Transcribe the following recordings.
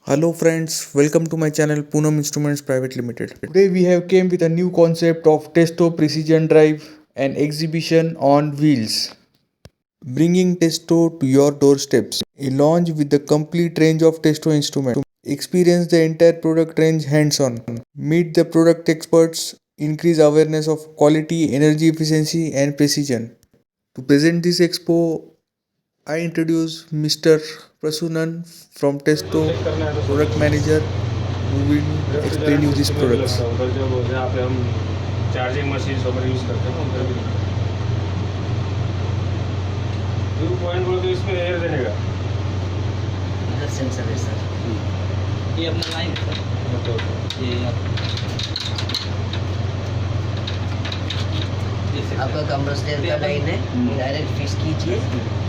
Hello friends, welcome to my channel Poonam Instruments Private Limited. Today we have came with a new concept of Testo Precision Drive, an exhibition on wheels. Bringing Testo to your doorsteps. A launch with the complete range of Testo instruments. Experience the entire product range hands-on. Meet the product experts. Increase awareness of quality, energy efficiency and precision. To present this expo, I introduce Mr. Prasunan from Testo, product manager, who will explain you these products. जहाँ पे हम charging machine वगैरह use करते हैं उधर भी view point बोल के इसमें एयर देने का इधर सेंसर है सर। ये अपना लाइन है सर। ये आपका कंप्रेसर का लाइन है, डायरेक्ट फिक्स कीजिए।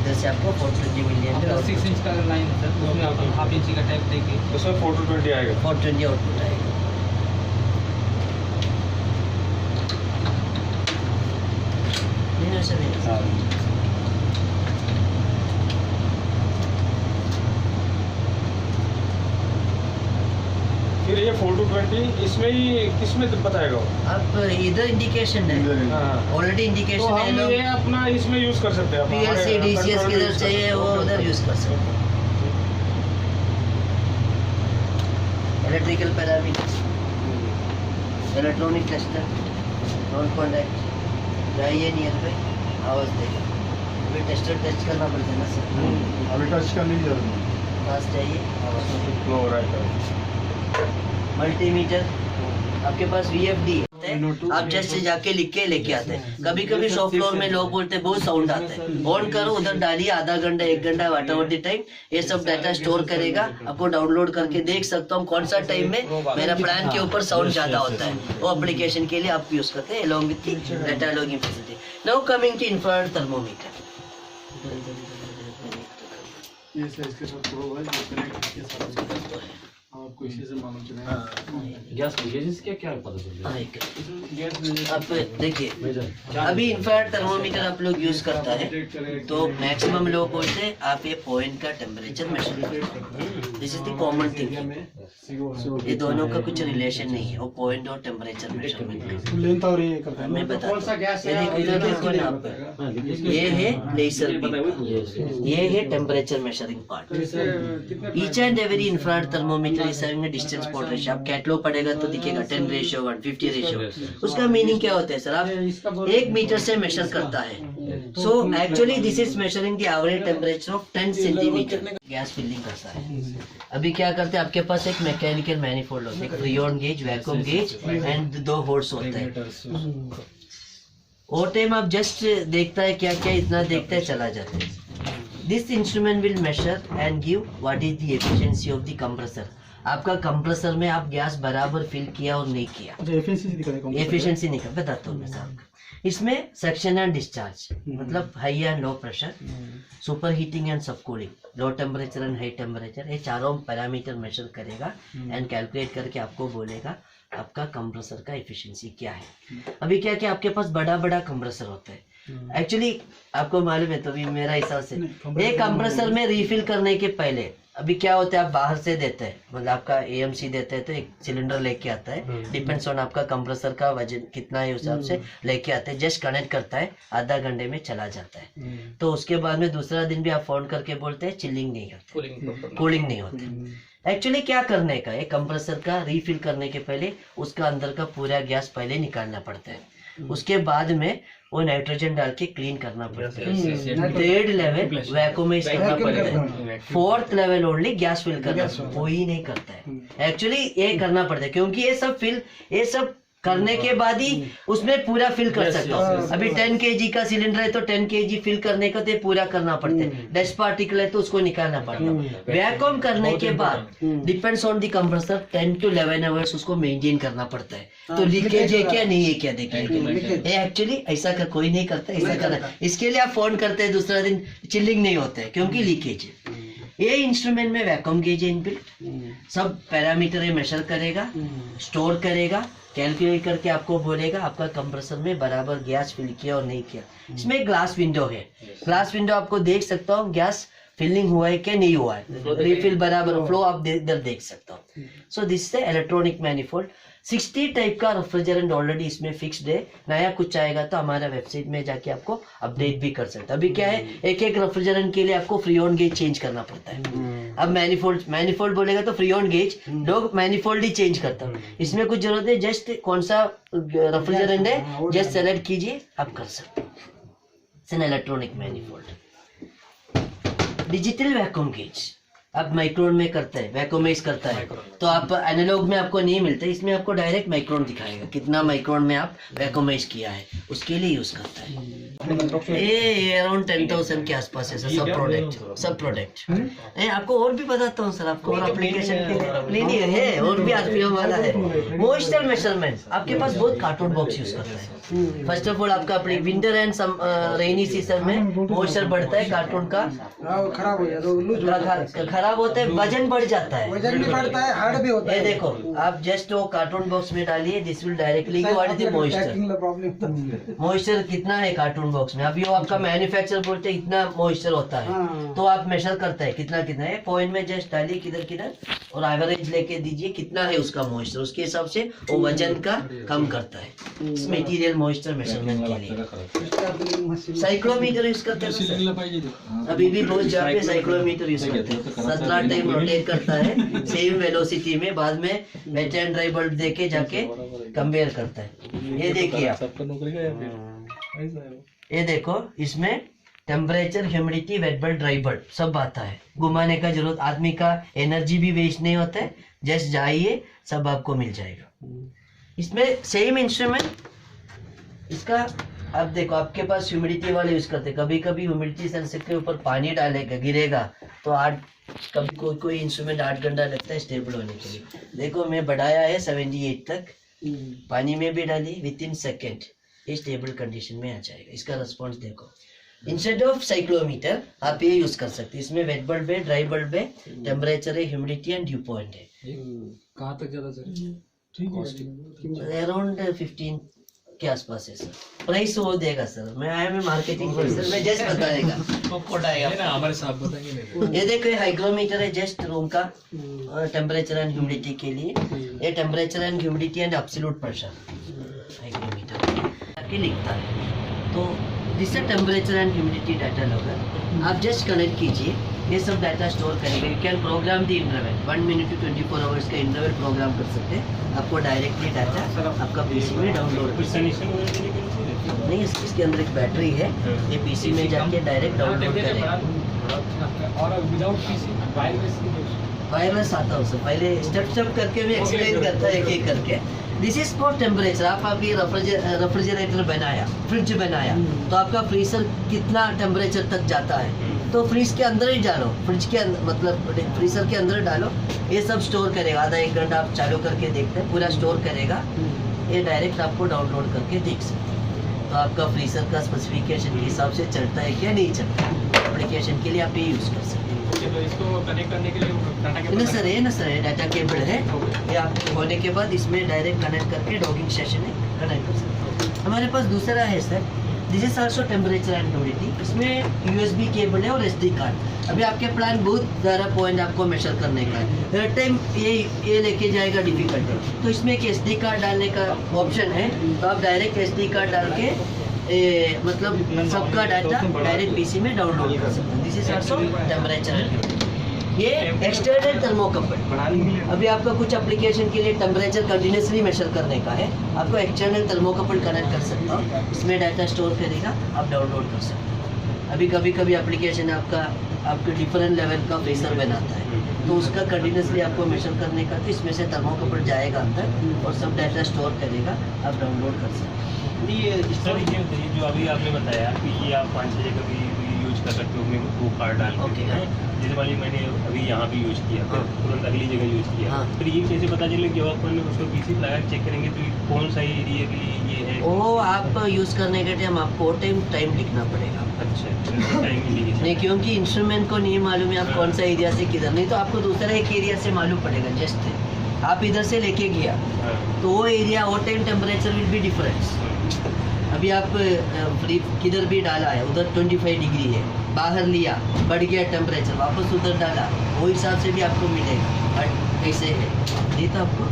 इधर से आपको 420 मिलियन का 6 इंच का लाइन है सर, उसमें आप हाफ इंच का टैप देंगे, उसमें 420 आएगा। 420 आउटपुट आएगा। नहीं सर, नहीं फिर ये 420 इसमें ही किसमें बताएगा वो? आप इधर इंडिकेशन है, हाँ। ऑलरेडी तो इंडिकेशन हम है। ये अपना इसमें यूज़ कर सकते हैं। PLC DCS किधर चाहिए वो उधर यूज़ कर सकते हैं। Electrical parameters, electronic tester, non contact, जाइए नियर पे आवाज़ देगा। अभी टेस्टर टेस्ट करना पड़ता है ना सर, अभी टच करने की जरूरत नहीं। पास चाहिए आवाज़। फ्लो राइट है। मल्टीमीटर आपके पास VFD है, आप जस्ट जाके लिख के लेके आते हैं। कभी कभी शॉप फ्लोर में लोग बोलते हैं बहुत साउंड आता है, ऑन करो, उधर डालिए, आधा घंटा 1 घंटा वाट ओवर द टाइम ये सब डाटा स्टोर करेगा। आपको डाउनलोड करके देख सकता हूँ कौन सा टाइम में मेरा प्लान के ऊपर साउंड ज्यादा होता है। वो एप्लीकेशन के लिए आप यूज करते हैं along with data logging facility. Now coming to infrared thermometer. ये सर इसके साथ प्रो है जो कनेक्ट के साथ आपको इसी से मालूम चलेगा। गैस लीकेज क्या क्या पता चल रहा है? गैस आप देखिए अभी इंफ्रारेड थर्मोमीटर आप लोग यूज करता है तो मैक्सिमम लोग बोलते हैं आप ये पॉइंट का टेम्परेचर मेजर करो। This is the common thing. ये दोनों का कुछ रिलेशन नहीं है, वो पॉइंट और टेम्परेचर मेजरमेंट लेंथ और ये करता है। मैं बता देखो ना आप, ये है लेजर बीम, ये है temperature measuring part. Each and every infrared thermometer is having a distance port ratio. आप कैटलॉग पढ़ेगा तो दिखेगा 10:150 रेशियो। उसका मीनिंग क्या होता है सर? आप 1 मीटर से मेजर करता है। So actually this is measuring the average temperature of 10 centimetre. Gas filling करता है। अभी क्या करते हैं, आपके पास एक मैकेनिकल मैनिफोल्ड होता है, एक freon gauge, vacuum gauge and 2 holes होते हैं। और टाइम आप जस्ट देखता है क्या क्या इतना देखता है चला जाता है। This instrument will measure and give what is the efficiency of the compressor. आपका कंप्रेसर में आप गैस बराबर फिल किया और नहीं किया, एफिशिएंसी नहीं कर बताता हूँ मैं साहब। इसमें सेक्शन एंड डिस्चार्ज मतलब high and low pressure, super heating and sub cooling, low temperature and high temperature, ये चारों पैरामीटर मेजर करेगा एंड कैलकुलेट करके आपको बोलेगा आपका कंप्रेसर का एफिशिएंसी क्या है। अभी क्या क्या आपके पास बड़ा बड़ा कंप्रेसर होता है। एक्चुअली आपको मालूम है तो भी मेरा हिसाब से एक कंप्रेसर में रिफिल करने के पहले अभी क्या होता है, आप बाहर से देते हैं, मतलब आपका AMC देते हैं तो एक सिलेंडर लेके आता है, डिपेंड्स ऑन आपका कंप्रेसर का वजन कितना है उस हिसाब से लेके आते हैं, जस्ट कनेक्ट करता है, आधा घंटे में चला जाता है। तो उसके बाद में दूसरा दिन भी आप फोन करके बोलते हैं चिलिंग नहीं करते, कूलिंग नहीं होते। एक्चुअली क्या करने का है, कंप्रेसर का रिफिल करने के पहले उसका अंदर का पूरा गैस पहले निकालना पड़ता है, उसके बाद में वो नाइट्रोजन डाल के क्लीन करना पड़ता है। 3rd लेवल वैक्यूमाइज करना पड़ता है। 4th level only gas fill करना कोई नहीं करता है। एक्चुअली ये करना पड़ता है क्योंकि ये सब करने के बाद ही उसमें पूरा फिल कर सकता हूँ। अभी 10 kg का सिलेंडर है तो 10 kg फिल करने का तो पूरा करना पड़ता है। डस्ट पार्टिकल है तो उसको निकालना पड़ता है। वैक्यूम करने के बाद depends on the compressor 10 to 11 hours उसको मेंटेन करना पड़ता है। तो लीकेज है क्या नहीं है क्या देखिए। एक्चुअली ऐसा कर कोई नहीं करता, ऐसा करना इसके लिए आप फोन करते हैं दूसरा दिन चिलिंग नहीं होता है क्योंकि लीकेज है। ये इंस्ट्रूमेंट में वैक्यूम गेज है इनबिल्ट, सब पैरामीटर मेजर करेगा, स्टोर करेगा, कैलकुलेट करके आपको बोलेगा आपका कंप्रेसर में बराबर गैस फिल किया और नहीं किया। इसमें ग्लास विंडो है, ग्लास विंडो आपको देख सकता हूँ गैस फिलिंग हुआ है क्या नहीं हुआ है, रिफिल बराबर फ्लो आप इधर देख सकते हो। So this is electronic manifold. 60 type का रेफ्रिजरेंट ऑलरेडी इसमें फिक्स्ड है। नया कुछ आएगा तो हमारा वेबसाइट में जाके आपको अपडेट भी कर सकते हैं। अभी क्या है, एक एक रेफ्रिजरेंट के लिए आपको फ्री ऑन गेज चेंज करना पड़ता है। अब मैनिफोल्ड बोलेगा तो फ्री ऑन गेज लोग मैनिफोल्ड ही चेंज करता है। इसमें कुछ जरूरत है, जस्ट कौन सा रेफ्रिजरेंट है जस्ट सेलेक्ट कीजिए, आप कर सकते हो। Electronic manifold. Digital vacuum gauge आप माइक्रोन में करते हैं, वैक्यूमाइज करता है, तो आप एनालॉग में आपको नहीं मिलता, इसमें आपको डायरेक्ट माइक्रोन दिखाएगा कितना माइक्रोन में आप वैक्यूमाइज किया है, उसके लिए यूज करता है। ये अराउंड 10,000 के आसपास है सर, सब प्रोडक्ट आपको और भी बताता हूँ सर, आपको और एप्लीकेशन के लिए नहीं है, और भी आरपीएम वाला है। मॉइस्चर मेजरमेंट आपके पास बहुत कार्टून बॉक्स यूज करता है। फर्स्ट ऑफ ऑल आपका अपनी विंटर एंड रेनी सीजन में मॉइस्चर बढ़ता है, कार्टून का खराब होता है, वजन बढ़ जाता है, वजन भी बढ़ता है, हार्ड भी होता है। ये देखो आप जस्ट वो कार्टून बॉक्स में डालिए, this will directly what is the moisture, moisture कितना है कार्टून बॉक्स में। अभी वो आपका मैन्युफैक्चर बोलते हैं इतना मॉइस्चर होता है, तो आप मेजर करता है कितना कितना है, पॉइंट में जस्ट डालिए किधर किधर और एवरेज लेके दीजिए कितना है उसका मॉइस्चर, उसके हिसाब से वो वजन का कम करता है। इस मटेरियल मॉइस्चर मेजरमेंट के लिए साइक्लोमीटर यूज करते हैं, अभी भी बहुत जगह पे साइक्लोमीटर यूज करते हैं। 17 टाइम रोटेट करता है सेम वेलोसिटी में, बाद में वेट एंड ड्राई बल्ब देके जाके कंपेयर करता है। ये देखिए आप, ये देखो इसमें temperature, humidity, wet bulb, dry bulb सब आता है। घुमाने का जरूरत, आदमी का एनर्जी भी वेस्ट नहीं होता है, जस्ट जाइए सब आपको मिल जाएगा। इसमें सेम इंस्ट्रूमेंट इसका अब देखो, आपके पास ह्यूमिडिटी वाले यूज करते, कभी कभी ह्यूमिडिटी सेंसर के ऊपर पानी डालेगा गिरेगा तो कभी कोई इंस्ट्रूमेंट 8 घंटा लगता है स्टेबल होने के लिए। देखो मैं बढ़ाया है 78 तक, पानी में भी डाली, विद इन सेकेंड ये स्टेबल कंडीशन में आ जाएगा। इसका रिस्पॉन्स देखो। इंस्टेड ऑफ साइक्लोमीटर आप ये यूज कर सकते हैं। इसमें वेट बल्ब है, ड्राई बल्ब है, टेम्परेचर है, ह्यूमिडिटी एंड ड्यू पॉइंट है। कहाँ तक ज्यादा अराउंड 15 के आसपास है सर। प्राइस वो देगा सर, मैं आया मैं मार्केटिंग पर्सन, मैं जस्ट बताएगा कोड आएगा हमारे साथ बताएंगे। ये देखो ये हाइग्रोमीटर है, जस्ट रूम का टेम्परेचर एंड ह्यूमिडिटी के लिए। ये temperature and humidity and absolute pressure hygrometer के लिखता है। तो जिससे टेम्परेचर एंड ह्यूमिडिटी डाटा लगा, आप जस्ट कनेक्ट कीजिए, ये सब डाटा स्टोर करेगा। You can program the interval 1 minute to 24 hours का इंटरवल प्रोग्राम कर सकते हैं। आपको डायरेक्टली डाटा आपका पीसी में डाउनलोड नहीं, इसके अंदर एक बैटरी है, ये पीसी में जाके डायरेक्ट डाउनलोड करेगा। और विदाउट पीसी वायरलेस आता है उससे पहले स्टेप करके भी एक्सप्लेन करता है एक करके। This is for temperature. आप अभी रेफ्रिजरेटर बनाया, फ्रिज बनाया, तो आपका फ्रीजर कितना टेम्परेचर तक जाता है, तो फ्रिज के अंदर ही डालो, फ्रिज के अंदर मतलब फ्रीजर के अंदर डालो, ये सब स्टोर करेगा। आधा 1 घंटा आप चालू करके देखते हैं, पूरा स्टोर करेगा, ये डायरेक्ट आपको डाउनलोड करके देख सकते हैं। तो आपका फ्रीजर का स्पेसिफिकेशन के हिसाब से चलता है क्या नहीं चलता, एप्लीकेशन के लिए आप ये यूज़ कर सकते हैं। तो इसको कनेक्ट करने के लिए डाटा केबल ना सर ये डाटा केबल है, ये आप होने के बाद इसमें डायरेक्ट कनेक्ट करके डॉगिंग सेशन में कनेक्ट कर सकते हैं। हमारे पास दूसरा है sir, this is also temperature and humidity. इसमें यूएसबी केबल है और एसडी कार्ड। अभी आपके प्लान बहुत ज़्यादा पॉइंट आपको मेजर करने का है, हर टाइम ये लेके जाएगा डिफिकल्ट है, तो इसमें एक एसडी कार्ड डालने का ऑप्शन है, तो आप डायरेक्ट एसडी कार्ड डाल के मतलब सबका डाटा डायरेक्ट पीसी में डाउनलोड कर सकते हैं। This is also temperature and humidity. ये एक्सटर्नल थर्मोकपल, अभी आपका कुछ एप्लीकेशन के लिए टेम्परेचर कंटिन्यूसली मेजर करने का है, आपको एक्सटर्नल थर्मोकपल कनेक्ट कर सकता हूँ, इसमें डाटा स्टोर करेगा, आप डाउनलोड कर सकते हैं। अभी कभी कभी एप्लीकेशन आपके डिफरेंट लेवल का प्रेशर बनाता है, तो उसका कंटिन्यूसली आपको मेजर करने का, तो इसमें से थर्मोकपल जाएगा अंदर और सब डाटा स्टोर करेगा, आप डाउनलोड कर सकते हैं। ये इस तरीके जो अभी आपने बताया कि ये आप 5-6 जगह भी यूज कर सकते हो, वो कार्ड डाल के। जैसे वाली मैंने अभी यहाँ भी यूज किया, फिर तुरंत अगली जगह यूज किया, फिर ये कैसे पता चले जब अपन उसको पीसी लगा चेक करेंगे तो कौन सा एरिया की ये है? वो आप यूज करने के टाइम आपको टाइम लिखना पड़ेगा। अच्छा, टाइम नहीं, क्योंकि इंस्ट्रूमेंट को नहीं मालूम है आप कौन सा एरिया से किधर, नहीं तो आपको दूसरा एक एरिया से मालूम पड़ेगा। जस्ट आप इधर से लेके गया तो वो एरिया वो time temperature will B difference. अभी आप किधर भी डाला है, उधर 25 डिग्री है, बाहर लिया, बढ़ गया टेम्परेचर, वापस उधर डाला, वो हिसाब से भी आपको मिलेगा। बट कैसे है ये तो आपको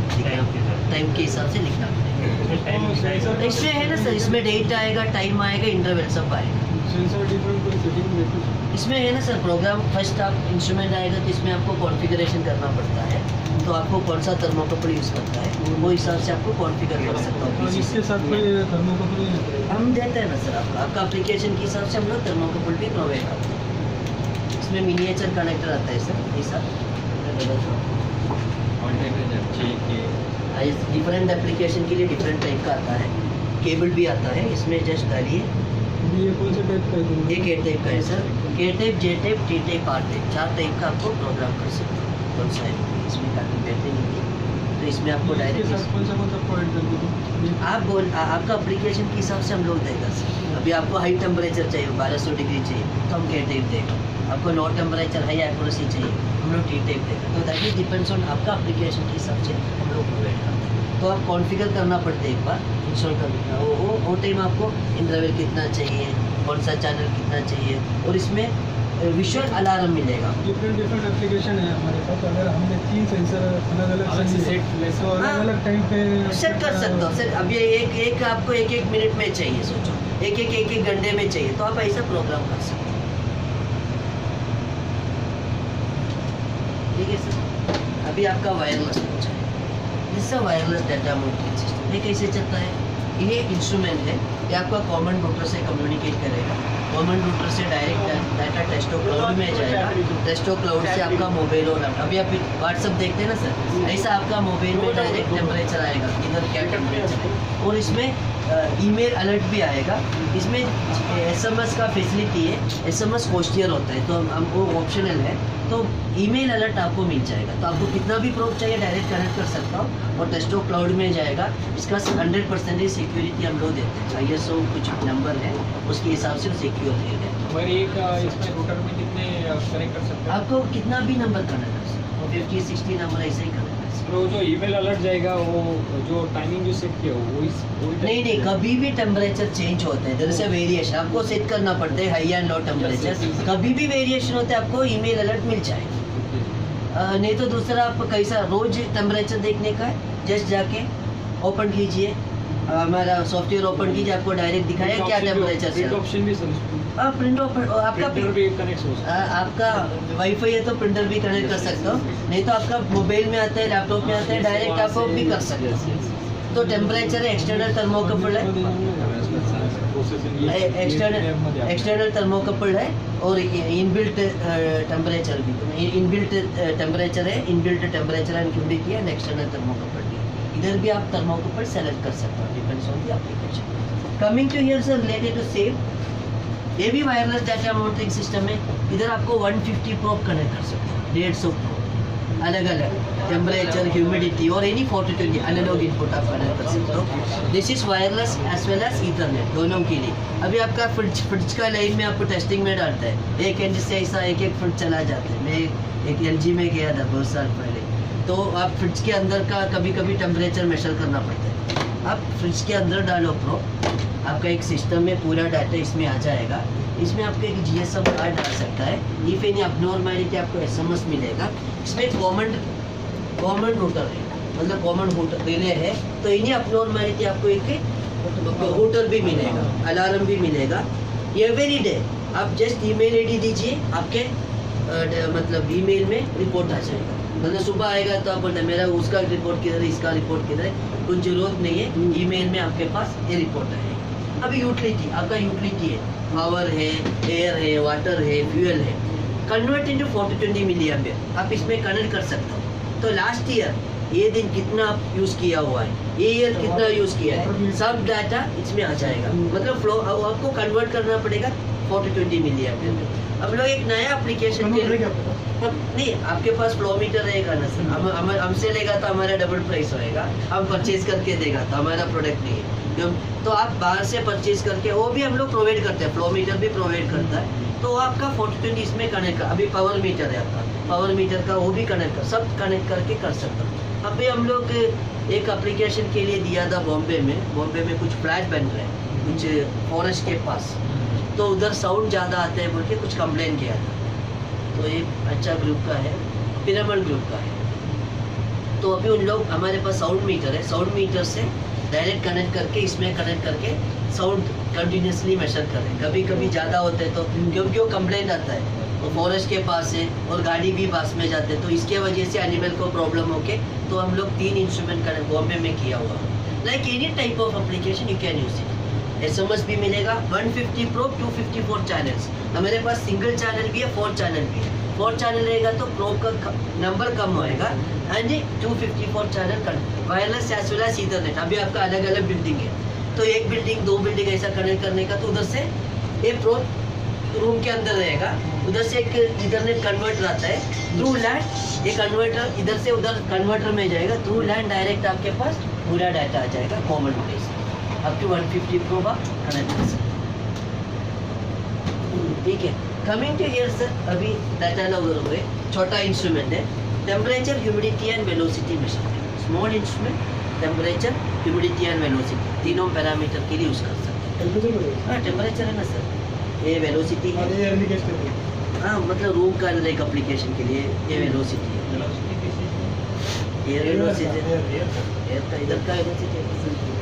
टाइम के हिसाब से लिखना पड़ेगा। इसमें है ना सर, इसमें डेट आएगा, टाइम आएगा, इंटरवल सब आएगा। सेंसर डिफरेंट कोई सेटिंग देखो। इसमें है ना सर प्रोग्राम, फर्स्ट आप इंस्ट्रूमेंट आएगा तो इसमें आपको कॉन्फ़िगरेशन करना पड़ता है, तो आपको कौन सा थर्मोकपल यूज़ करता है वो हिसाब से आपको कॉन्फ़िगर कर सकता और हूँ। इसके साथ कोई थर्मोकपल नहीं है? हम देते हैं ना सर, आपका एप्लीकेशन के हिसाब से हम लोग थर्मोकपल भी प्रोवाइड करते हैं। इसमें मिनिएचर कनेक्टर आता है सर, ये सब डिफरेंट एप्लीकेशन के लिए डिफरेंट टाइप का आता है। केबल भी आता है, इसमें जस्ट डालिए। ये कौन से टाइप का है? ये के टाइप का है sir, K type, J type, T type, R type, 4 type का आपको प्रोग्राम कर सकते हो। कौन सा है इसमें काफ़ी बेहतरीन है, तो इसमें आपको इसके डायरेक्ट साथ कौन सा प्रोवाइड कर दो? आपका एप्लीकेशन के हिसाब से हम लोग देगा सर। अभी आपको हाई टेम्परेचर चाहिए, 1200 डिग्री चाहिए, तो हम के टाइप देगा। आपको लो टेम्परेचर, हाई एक्यूरेसी चाहिए, हम लोग टी टाइप देगा। तो दैट इज डिपेंड्स ऑन आपका एप्लीकेशन के हिसाब से हम लोग प्रोवाइड करते हैं। तो आप कॉन्फ़िगर करना पड़ता है एक बार इंस्टॉल करने, वो टाइम आपको इंटरवल कितना चाहिए, कौन सा चैनल कितना चाहिए, और इसमें विजुअल अलार्म मिलेगा। डिफरेंट एप्लीकेशन है हमारे पास। अगर हमने 3 सेंसर अलग अलग सेट तो अलग अलग टाइम पे सेट कर सकते हो सर। अब ये एक आपको एक मिनट में चाहिए, सोचो एक घंटे में चाहिए, तो आप ऐसा प्रोग्राम कर सकते हो। ठीक है सर। अभी आपका वायरलेस पहुंचा है, जिससे वायरलेस डाटा मॉनिटरिंग सिस्टम ये कैसे चलता है? ये इंस्ट्रूमेंट है, ये आपका कॉमन रूटर से कम्युनिकेट करेगा। कॉमन रूटर से डायरेक्ट डाटा टेस्टो क्लाउड में जाएगा। टेस्टो क्लाउड से आपका मोबाइल और अभी आप व्हाट्सअप देखते हैं ना सर, ऐसा आपका मोबाइल में डायरेक्ट टेम्परेचर आएगा, इधर क्या टेम्परेचर है, और इसमें ईमेल अलर्ट भी आएगा। इसमें एसएमएस का फैसिलिटी है, एसएमएस क्वेश्चन होता है, तो हम वो ऑप्शनल है, तो ईमेल अलर्ट आपको मिल जाएगा। तो आपको कितना भी प्रोब चाहिए डायरेक्ट कनेक्ट कर सकता हूँ, और टेस्टो क्लाउड में जाएगा। इसका 100% सिक्योरिटी हम लोग देते हैं, ISO कुछ नंबर है उसके हिसाब से सिक्योर है। और एक इसमें रूटर में कितने कनेक्ट कर सकते हैं? आपको कितना भी नंबर कनेक्ट कर सकते हो, 50-60 नंबर ऐसे ही कनेक्ट कर सकते हो। तो जो ईमेल अलर्ट जाएगा वो जो टाइमिंग जो सेट किया हो वो नहीं, कभी भी टेम्परेचर चेंज होता है, जैसे वेरिएशन आपको सेट करना पड़ता है, हाई एंड लो टेम्परेचर, कभी भी वेरिएशन होता है आपको ईमेल अलर्ट मिल जाएगा। नहीं तो दूसरा आप कैसा रोज टेम्परेचर देखने का है, जस्ट जाके ओपन कीजिए, हमारा सॉफ्टवेयर ओपन कीजिए, आपको डायरेक्ट दिखाएगा क्या टेम्परेचर से। ऑप्शन भी सर, प्रिंट आपका प्रिंटर भी कनेक्ट हो सकता आपका वाईफाई है तो प्रिंटर भी कनेक्ट कर सकते हो, नहीं तो आपका मोबाइल में आता है, लैपटॉप में आता है, डायरेक्ट आप भी कर सकते हो। तो टेम्परेचर है, एक्सटर्नल थर्मोकपल है, एक्सटर्नल थर्मोकपल है, और इनबिल्ट टेम्परेचर भी, इनबिल्ट टेम्परेचर है, इनबिल्ट टेम्परेचर एंड ह्यूमिडिटी है, एक्सटर्नल थर्मोकपल भी। इधर भी आप थर्मोकपल सेलेक्ट कर सकते हो, depends on the application. Coming to here sir, related to same, ये भी वायरलेस डाटा मॉनिटरिंग सिस्टम है। इधर आपको 150 प्रोब कनेक्ट कर सकते हो, 150 प्रोब अलग अलग टेम्परेचर, ह्यूमिडिटी और एनी 4020 एनालॉग इनपुट आप कनेक्ट कर सकते हो। This is wireless as well as ethernet, दोनों के लिए। अभी आपका फ्रिज का लाइन में आपको टेस्टिंग में डालता है, एक इंच से ऐसा एक फ्रिज चला जाता है। मैं एक LG में गया था बहुत साल पहले, तो आप फ्रिज के अंदर का कभी कभी टेम्परेचर मेजर करना पड़ता है। आप फ्रिज के अंदर डालो प्रोब, आपका एक सिस्टम में पूरा डाटा इसमें आ जाएगा। इसमें आपको एक GSM कार्ड डाल सकता है, इफ एनी अबनॉर्मैलिटी आपको SMS मिलेगा। इसमें कॉमन रूटर है, मतलब कॉमन रूटर रिले है, तो इन्हीं अबनॉर्मैलिटी आपको एक रूटर भी मिलेगा, अलार्म भी मिलेगा। एवरी डे आप जस्ट ईमेल ID दीजिए, आपके मतलब ईमेल में रिपोर्ट आ जाएगा। मतलब सुबह आएगा तो आप बोलते हैं मेरा उसका रिपोर्ट किधर है, इसका रिपोर्ट किधर है, कुछ जरूरत नहीं है, ईमेल में आपके पास ये रिपोर्ट आएगा। अभी यूटिलिटी, आपका यूटिलिटी है, पावर है, एयर है, वाटर है, फ्यूल है, कन्वर्ट इनटू 4020 मिली एम्पियर आप इसमें कनेक्ट कर सकते हो। तो लास्ट ईयर ये दिन कितना आप यूज़ किया हुआ है, ये ईयर कितना यूज़ किया है, सब डाटा इसमें आ जाएगा। मतलब फ्लो आपको कन्वर्ट करना पड़ेगा 4020 मिली एम्पियर में। अब लोग एक नया एप्लीकेशन के लिए नहीं, आपके पास फ्लो मीटर रहेगा ना सर, हमसे लेगा तो हमारा डबल प्राइस होएगा, हम परचेज करके देगा तो हमारा प्रोडक्ट नहीं है। तो आप बाहर से परचेज करके, वो भी हम लोग प्रोवाइड करते हैं, फ्लो मीटर भी प्रोवाइड करता है। तो आपका 4020 इसमें कनेक्ट कर, अभी पावर मीटर है आपका, पावर मीटर का वो भी कनेक्ट कर, सब कनेक्ट करके कर सकते हो। अभी हम लोग एक एप्लीकेशन के लिए दिया था बॉम्बे में कुछ फ्लैट बन रहे हैं, कुछ फॉरेस्ट के पास, तो उधर साउंड ज़्यादा आता है बोल के कुछ कंप्लेन किया था। तो ये अच्छा ग्रुप का है, पिरामिड ग्रुप का है। तो अभी उन लोग हमारे पास साउंड मीटर है, साउंड मीटर से डायरेक्ट कनेक्ट करके इसमें कनेक्ट करके साउंड कंटिन्यूसली मेजर करें। कभी कभी ज़्यादा होता है तो क्योंकि वो कंप्लेंट आता है वो फॉरेस्ट के पास है और गाड़ी भी पास में जाते हैं, तो इसके वजह से एनिमल को प्रॉब्लम होके तो हम लोग 3 इंस्ट्रूमेंट कनेक्ट बॉम्बे में किया हुआ। Like any type of application you can use it. SMS भी मिलेगा 150 प्रोब 254 चैनल्स। हमारे पास सिंगल चैनल भी है, 4 चैनल भी है। 4 चैनल रहेगा तो प्रोब का नंबर कम होएगा and 254 channel wireless as well as ethernet. अभी आपका अलग अलग बिल्डिंग है तो एक बिल्डिंग 2 बिल्डिंग ऐसा कनेक्ट करने का, तो उधर से ये प्रोब रूम के अंदर रहेगा, उधर से एक ईथरनेट कन्वर्टर आता है थ्रू लैंड। ये कन्वर्टर इधर से उधर कन्वर्टर में जाएगा, थ्रू लैंड डायरेक्ट आपके पास पूरा डाटा आ जाएगा common place up to 150 probe आप कनेक्ट कर सकते हैं। ठीक है, कमिंग टू हियर सर, अभी डाटा लॉग हुए। छोटा इंस्ट्रूमेंट है, temperature, humidity and velocity measurement. Small instrument, temperature, humidity and velocity तीनों पैरामीटर के लिए यूज कर सकते हैं। हाँ, टेम्परेचर है ना सर, ये वेलोसिटी है। हाँ, मतलब रूम का एक एप्लीकेशन के लिए ये वेलोसिटी है। एयर वेलोसिटी, एयर का इधर का वेलोसिटी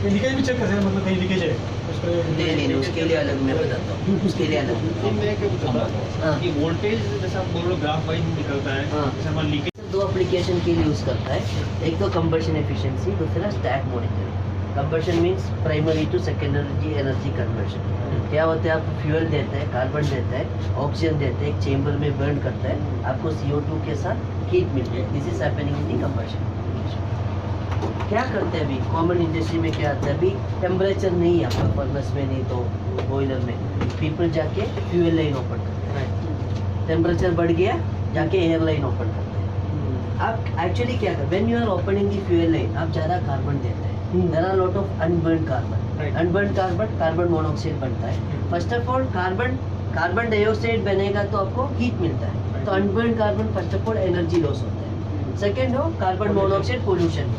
लीकेज भी चेक कर सकते हैं, मतलब कहीं लीकेज है नहीं, उसके लिए अलग मैं बताता हूँ, उसके लिए अलग। हाँ, कि वोल्टेज जैसा आप बोल रहे हो ग्राफ वाइज निकलता है, हाँ। जैसे हमारा लीकेज 2 एप्लीकेशन के लिए यूज़ करता है। एक तो कंबशन एफिशिएंसी, दूसरा stack monitoring. Combustion means primary to secondary energy conversion. क्या होता है, आप फ्यूल देता है, कार्बन देता है, ऑक्सीजन देता है, एक चेंबर में बर्न करता है, आपको CO2 के साथ हीट मिलती है। This is happening in the combustion. क्या करते हैं अभी कॉमन इंडस्ट्री में, क्या आता है अभी टेम्परेचर नहीं है आपका फर्नेस में, नहीं तो बॉयलर में, पीपल जाके फ्यूल लाइन ओपन करते हैं। टेम्परेचर बढ़ गया, जाके एयर लाइन ओपन करते हैं। आप एक्चुअली क्या करते हैं, when you are opening the fuel line, आप ज़्यादा कार्बन देते हैं। There are lot of unburnt carbon. Unburnt carbon carbon monoxide बनता है। First of all carbon dioxide बनेगा तो आपको हीट मिलता है, तो unburnt carbon first of all energy loss होता है। सेकेंड हो कार्बन मोनोऑक्साइड पोल्यूशन।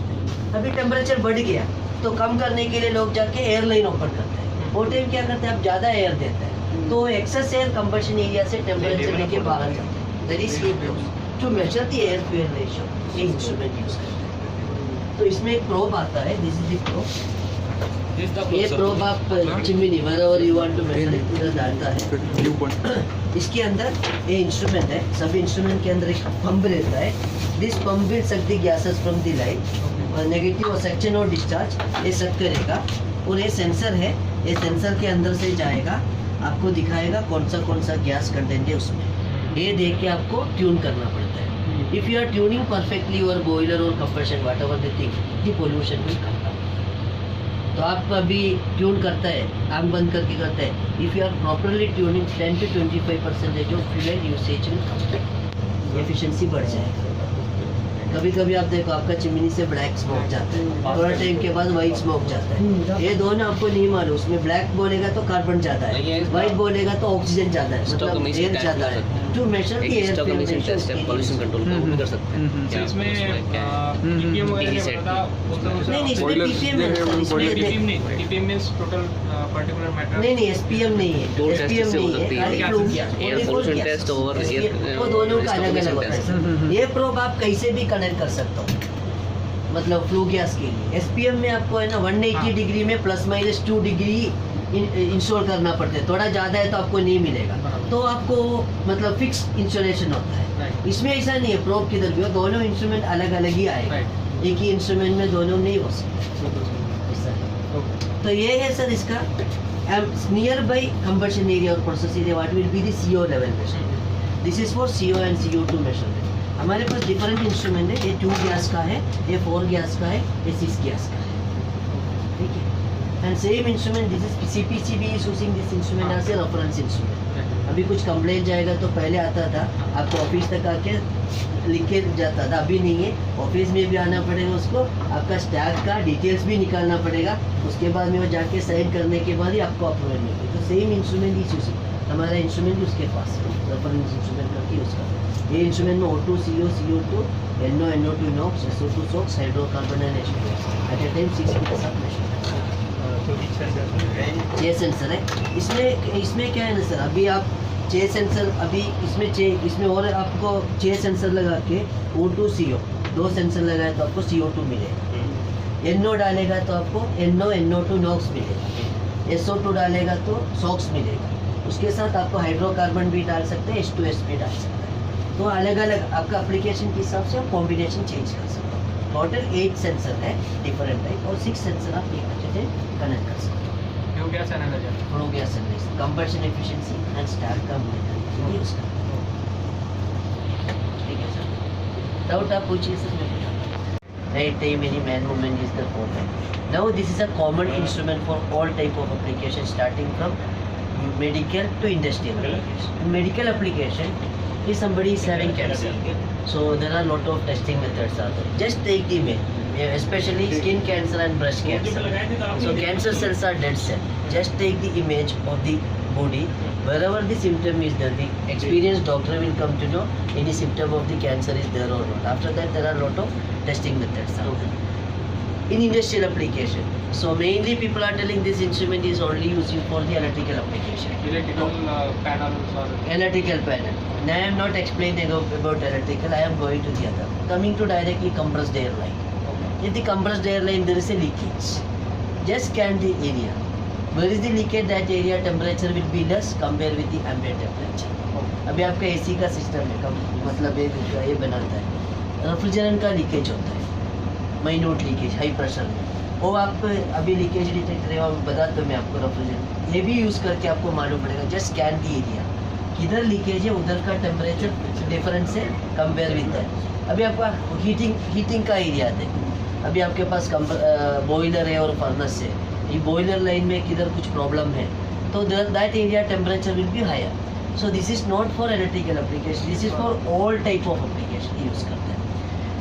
अभी टेम्परेचर बढ़ गया तो कम करने के लिए लोग जाके एयर लाइन ओपन करते हैं। वो टाइम क्या करते हैं, आप ज़्यादा एयर देते हैं तो एक्सेस एयर कंबशन एरिया से टेम्परेचर लेके बाहर जाते हैं। That is heat loss. To measure the air fuel ratio ये इंस्ट्रूमेंट यूज करते हैं। तो इसमें एक प्रोब आता है, दिस इज द प्रोब। ये प्रोब आप chimney wherever you want to measure it इधर डालता है। इसके अंदर ये इंस्ट्रूमेंट है, सभी इंस्ट्रूमेंट के अंदर एक पंप रहता है। This pump will suck the gases from the light और नेगेटिव और सेक्शन और डिस्चार्ज ये सब करेगा। और ये सेंसर है, ये सेंसर के अंदर से जाएगा, आपको दिखाएगा कौन सा गैस कंटेंट है उसमें। ये देख के आपको ट्यून करना पड़ता है। If you are tuning perfectly your boiler और compression whatever the thing, the pollution will come down. तो आप अभी ट्यून करता है, आँख बंद करके करता है, if you are properly tuning 10 to 25% of fuel usage will कम, एफिशिएंसी बढ़ जाएगा। कभी कभी आप देखो आपका चिमनी से ब्लैक स्मोक जाता है, थोड़ा टाइम के बाद वाइट स्मोक जाता है। ये दोनों आपको नहीं मालूम, उसमें ब्लैक बोलेगा तो कार्बन ज़्यादा है, वाइट बोलेगा तो ऑक्सीजन ज़्यादा है, मतलब एयर ज़्यादा है। To measure the air pollution control को कर सकते हैं। तो इसमें ppm वगैरह क्या पता नहीं, इसमें ppm नहीं, ppm means total particular matter. नहीं SPM नहीं है, दो टेस्ट SPM से हो नहीं सकती है, है। खाली फ्लू एयर पोल्यूशन टेस्ट और वो दोनों का अलग अलग होता है। ये प्रोब आप कैसे भी कनेक्ट कर सकते हो, मतलब फ्लू गैस के लिए। SPM में आपको है ना 180 डिग्री में ±2 डिग्री इंस्टॉल करना पड़ता है, थोड़ा ज़्यादा है तो आपको नहीं मिलेगा, तो आपको मतलब फिक्स इंस्टॉलेशन होता है। इसमें ऐसा नहीं है, प्रोब किधर भी हो, दोनों इंस्ट्रूमेंट अलग अलग ही आएगा, एक ही इंस्ट्रूमेंट में दोनों नहीं हो सकते ऐसा है। तो ये है सर इसका नियर बाई कंबशन एरिया और process area what will be the CO level measurement. This is for CO and CO2 measurement. हमारे पास डिफरेंट इंस्ट्रूमेंट है, ये 2 गैस का है, ये 4 गैस का है, ये 6 गैस का है, ठीक है। And same instrument this is CPCB is using this instrument as a reference instrument. अभी कुछ कंप्लेंट जाएगा तो पहले आता था, आपको ऑफिस तक आके लिख के जाता था, अभी नहीं है, ऑफिस में भी आना पड़ेगा, उसको आपका स्टैक का डिटेल्स भी निकालना पड़ेगा, उसके बाद में वो जाके साइन करने के बाद ही आपको अप्रूवल मिलेगी। तो सेम इंस्ट्रूमेंट इज यूजिंग, हमारा इंस्ट्रूमेंट उसके पास रेफरेंस इंस्ट्रूमेंट करके यूज़ करते हैं। ये इंस्ट्रूमेंट में O2 CO CO2 NO NO2 NOx SO2 SOx hydrocarbon and H2S at a time 6 के साथ मेजर करते हैं। टोटल 6 सेंसर है। 6 सेंसर है। इसमें क्या है ना सर, अभी आप 6 सेंसर, अभी इसमें और आपको 6 सेंसर लगा के O2 CO 2 सेंसर लगाए तो आपको CO2 मिलेगा। NO डालेगा तो आपको NO NO2 NOx मिलेगा। SO2 डालेगा तो SOx मिलेगा। उसके साथ आपको हाइड्रोकार्बन भी डाल सकते हैं, H2S भी डाल सकते हैं। तो अलग अलग आपका एप्लीकेशन के हिसाब से आप कॉम्बिनेशन चेंज कर सकते हो। टोटल 8 सेंसर है डिफरेंट टाइप, और 6 सेंसर आप एक अच्छे से कनेक्ट कर सकते हो। क्यों क्या analyser flow gas analysis, combustion efficiency and star का यूज करते हैं। ठीक है सर, डाउट आप पूछिए सर। मैं right time any man movement is the fourth. Now this is a common instrument for all type of application starting from medical to industrial application. In medical application, if somebody is having cancer, so there are a lot of testing methods are there. Just take the image, especially skin cancer and breast cancer. So cancer cells are dead cell. Just take the image of the body. Wherever the symptom is there, the experienced doctor will come to know any symptom of the cancer is there or not. After that, there are a lot of testing methods are there. In industrial application, so mainly people are telling this instrument is only used for the electrical application. electrical panels or Electrical panel. Now I am not explaining about electrical, I am going to the other. Coming to directly compressed air line. If the compressed air line there is a leakage, just scan the area. Where is the leakage? That area temperature will be less compared with the ambient temperature. अभी आपका AC का system है, मतलब ये बनाता है, refrigerant का leakage होता है, माइन्यूट लीकेज हाई प्रेशर में, वो आप अभी लीकेज डिटेक्टर है, बताता हूँ मैं आपको रेफ्रिजरेंट, ये भी यूज़ करके आपको मालूम पड़ेगा। जस्ट स्कैन दी एरिया, किधर लीकेज है उधर का टेम्परेचर डिफरेंस से कंपेयर विद दैट। अभी आपका हीटिंग का एरिया है, अभी आपके पास बॉयलर है और फर्नेस है, ये बॉयलर लाइन में किधर कुछ प्रॉब्लम है तो that area temperature will be higher. So this is not for electrical application, this is for all type of application use करते हैं।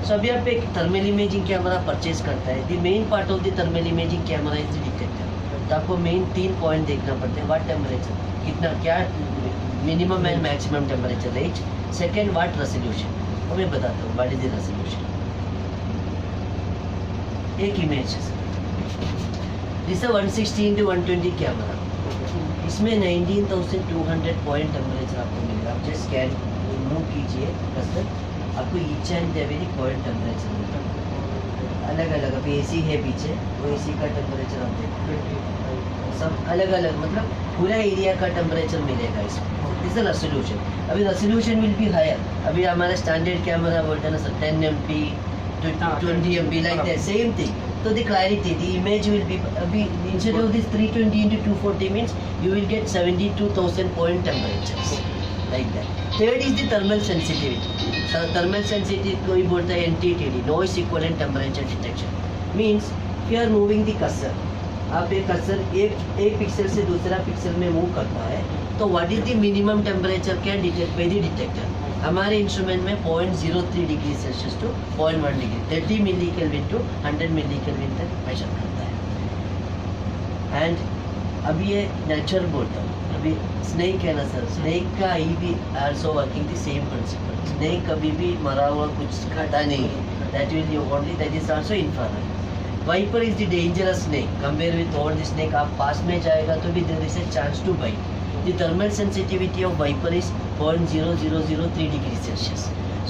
सो अभी आप एक थर्मल इमेजिंग कैमरा परचेज करता है, the main part of the thermal imaging camera is the detector. तो आपको main 3 point देखना पड़ते हैं, व्हाट टेम्परेचर, कितना क्या minimum and maximum temperature range, second what resolution, और मैं बताता हूँ व्हाट इज द रेजोल्यूशन। एक इमेज दिस 160x120 कैमरा, इसमें 19,200 पॉइंट टेम्परेचर आपको मिलेगा। आप जस्ट स्कैन मूव कीजिए कसर, आपको each and every point temperature मिलेगा अलग अलग। अभी AC है पीछे, वो AC का टेम्परेचर आप देखिए, सब अलग अलग, मतलब पूरा एरिया का टेम्परेचर मिलेगा इसमें। This is resolution. अभी रेजोल्यूशन विल बी हायर। अभी हमारा स्टैंडर्ड कैमरा बोलते हैं ना sir 10 MP to 20 MP like that, same thing. तो the clarity, the image will be, अभी instead of this 320x240 means you will get 72,000 point temperatures like that. Third is the thermal sensitivity. Thermal sensitivity कोई बोलता है NTTD, noise equivalent temperature detection. Means if you are moving the cursor, आप एक cursor एक pixel से दूसरा pixel में move करता है तो what is the minimum temperature can detect by the detector. हमारे इंस्ट्रूमेंट में 0.03 degree Celsius to 0.1 degree, 30 milli kelvin to 100 milli kelvin तक मेजर करता है। एंड अभी ये नेचुरल बोलता हूँ, अभी स्नेक है ना सर, स्नेक का ही भी also working the same principle. Snake कभी भी मरा हुआ कुछ खाता नहीं है, that will only, that is also infrared. Viper is the dangerous snake compare with all the snake. आप पास में जाएगा तो भी there is a chance to bite. The thermal sensitivity of viper is 0.0003 degree Celsius.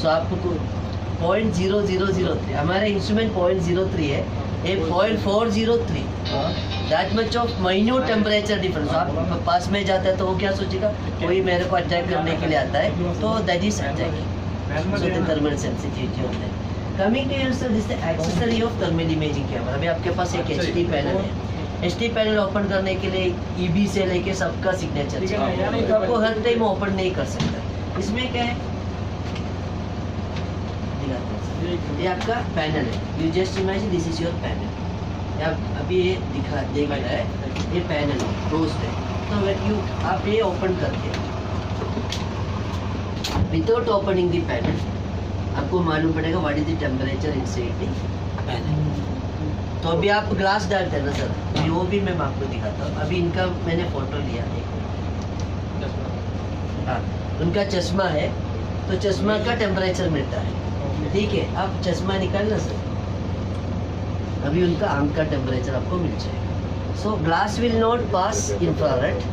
So आपको 0.0003, हमारा instrument 0.03 है, ये 0.403, that much of minute temperature difference. आप पास में जाता है तो वो क्या सोचेगा, कोई मेरे को अटैक करने के लिए आता है, तो that is attacking. So the thermal sensitivity of that. Coming to sir, this the accessory of thermal imaging camera. अभी आपके पास एक HD पैनल है, HD पैनल ओपन करने के लिए EB से लेके सबका सिग्नेचर चाहिए, तो आपको हर टाइम ओपन नहीं कर सकता। इसमें क्या है, ये आपका पैनल है, you just imagine this is your panel. आप अभी ये देख रहा है, ये पैनल है, क्लोज्ड है, तो व्हेन यू आप ये ओपन करके विदाउट ओपनिंग द पैनल आपको मालूम पड़ेगा what is the temperature inside the panel. तो अभी आप ग्लास डालते हैं ना सर, अभी वो भी मैं आपको दिखाता हूँ। अभी इनका मैंने फोटो लिया है, हाँ उनका चश्मा है, तो चश्मा का टेम्परेचर मिलता है, ठीक है। आप चश्मा निकालना सर, अभी उनका आंख का टेम्परेचर आपको मिल जाएगा। So glass will not pass infrared.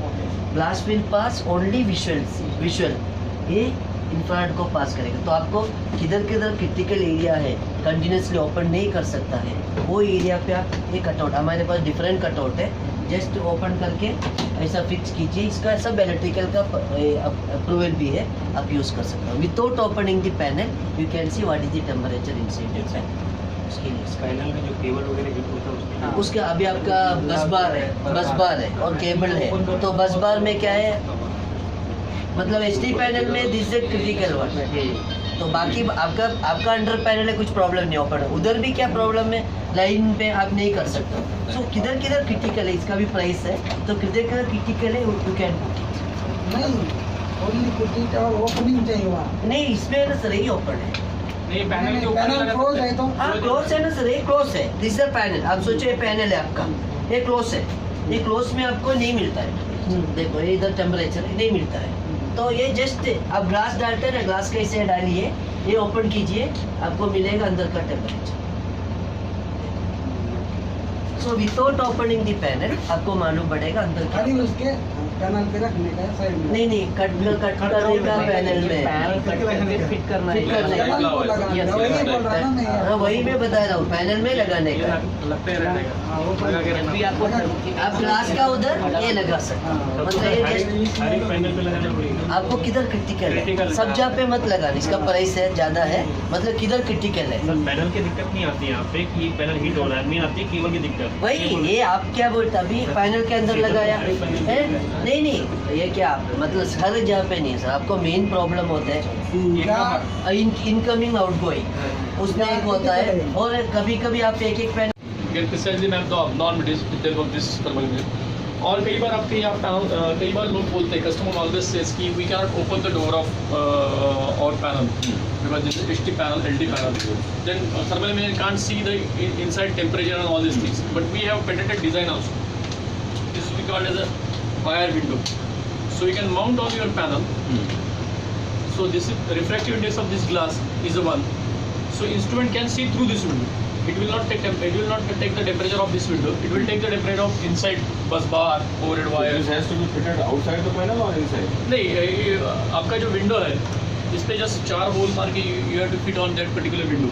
Glass will pass only visual. ये इंफ्रारेड को पास करेगा, तो आपको किधर किधर क्रिटिकल एरिया है कंटिन्यूसली ओपन नहीं कर सकता है, वो एरिया पे आप ये कटआउट, हमारे पास डिफरेंट कटआउट है, जस्ट ओपन करके ऐसा फिक्स कीजिए. इसका सब इलेक्ट्रिकल का अप्रूवल भी है, आप यूज़ कर सकते हो. Without opening the panel you can see what is the temperature inside the panel. उसके लिए पैनल में जो केबल वगैरह यूज होता है उसके उसके अभी आपका बस बार है और केबल है, तो बस बार में क्या है, मतलब एचडी पैनल में दिस इज क्रिटिकल वन, तो बाकी आपका अंडर पैनल है, कुछ प्रॉब्लम नहीं ओपन, उधर भी क्या प्रॉब्लम है, लाइन पे आप नहीं कर सकते. सो किधर किधर क्रिटिकल है, इसका भी प्राइस है, तो किधर किधर क्रिटिकल है यू कैन बुक इट. नहीं ओनली कुछ और ओपनिंग चाहिए वहाँ. नहीं इसमें ना सर यही ओपन है. नहीं पैनल के ऊपर पैनल लगा क्लोज है तो हाँ क्लोज है ना सर, ये क्लोज है. दिस इज पैनल, आप सोचो ये पैनल है आपका, ये क्लोज है, ये क्लोज में आपको नहीं मिलता है. देखो ये इधर टेम्परेचर नहीं मिलता है, तो ये जस्ट आप ग्लास डालते हैं ना, ग्लास का इसे डालिए, ये ओपन कीजिए, आपको मिलेगा अंदर का temperature. So without opening the panel आपको मालूम पड़ेगा अंदर का. खाली उसके पैनल पे रखने का साइड में. नहीं कट करने का पैनल में फिट करना फिट करने का. पैनल को लगाने का, वही बोल रहा ना मैं. हाँ वही मैं बता रहा हूँ, पैनल में लगाने का. लगते रहने का लगा के अभी रखना. आपको आप ग्लास का उधर ये लगा सकते हो, मतलब ये जस्ट हर एक पैनल पे लगाना पड़ेगा. आपको किधर क्रिटिकल है, Critical सब जगह पे मत लगाना, इसका प्राइस है ज़्यादा है, मतलब किधर क्रिटिकल है. सर पैनल की दिक्कत नहीं आती है यहाँ पे कि पैनल हीट हो रहा है, मेन आती है केबल की दिक्कत. वही ये आप क्या बोलते अभी पैनल के अंदर लगाया है, नहीं ये क्या आप मतलब हर जगह पे नहीं सर, आपको मेन प्रॉब्लम होता है इनकमिंग आउटगोइंग, उसमें एक होता है, और कभी कभी आप एक panel get precisely map the non-material of this thermal unit. और कई बार आपके यहाँ panel कई बार लोग बोलते हैं, customer always says कि we cannot open the door of our panel because this is HT panel, LT panel. Then thermal engineer can't see the inside temperature and all these things. But we have patented design also. This is called as a wire window. So you can mount on your panel. So this is refractive index of this glass is the one. So instrument can see through this window. It will not take the temperature of this window. It will take the temperature of inside bus bar, overhead wire. This has to be fitted outside the panel or inside? नहीं आपका जो window है इस पे just 4 hole मार के you have to fit on that particular window.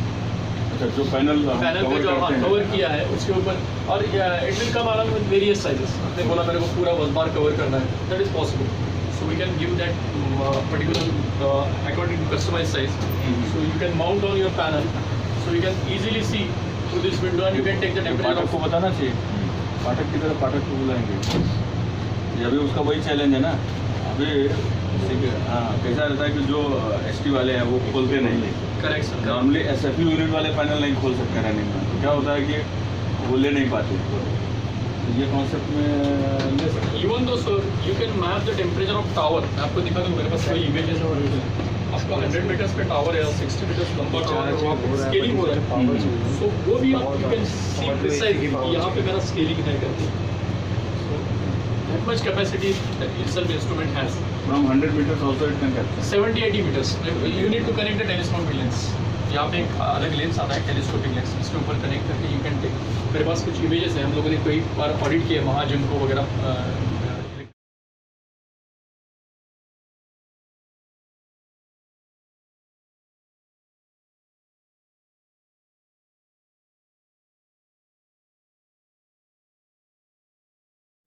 अच्छा जो पैनल पैनल पे जो कवर किया है उसके ऊपर, और it will come along with various sizes. आपने बोला मेरे को पूरा बस बार कवर करना है, that is possible. So we can give that particular according to customized size. So you can mount on your panel. So you can easily see through this window and you can take the temperature Pathak of. को बताना चाहिए, पाठक की तरह पाठक को बुलाएंगे. ये अभी उसका वही चैलेंज है ना. अभी हाँ कैसा रहता है कि जो ST वाले हैं वो खोलते नहीं. Correct sir. Normally SFE unit वाले पैनल नहीं खोल सकते रनिंग में. तो क्या होता है कि वो ले नहीं पाते. तो ये कॉन्सेप्ट में ले सकते हैं. Even though sir you can map the temperature of tower. मैं आपको दिखा दूँ, मेरे पास कोई इमेजेस है. आपका 100 मीटर्स पे टावर है, 60 मीटर्स लंबा टावर है, वहाँ पे स्केलिंग हो रहा है. सो वो भी आप यू कैन सी प्रिसाइजली यहाँ पे मेरा स्केलिंग है करके. That much capacity itself instrument has. From 100 meters also it can capture. 70-80 meters. You need to connect the telescopic lens. यहाँ पे एक अलग लेंस आता है टेलीस्कोपिक लेंस, इसके ऊपर कनेक्ट करके यू कैन टेक. मेरे पास कुछ इमेजेस हैं, हम लोगों ने कई बार ऑडिट किए महाजन को वगैरह.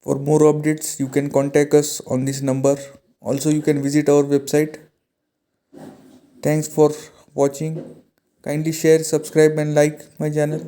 For more updates, you can contact us on this number. Also, you can visit our website. Thanks for watching. Kindly share, subscribe, and like my channel.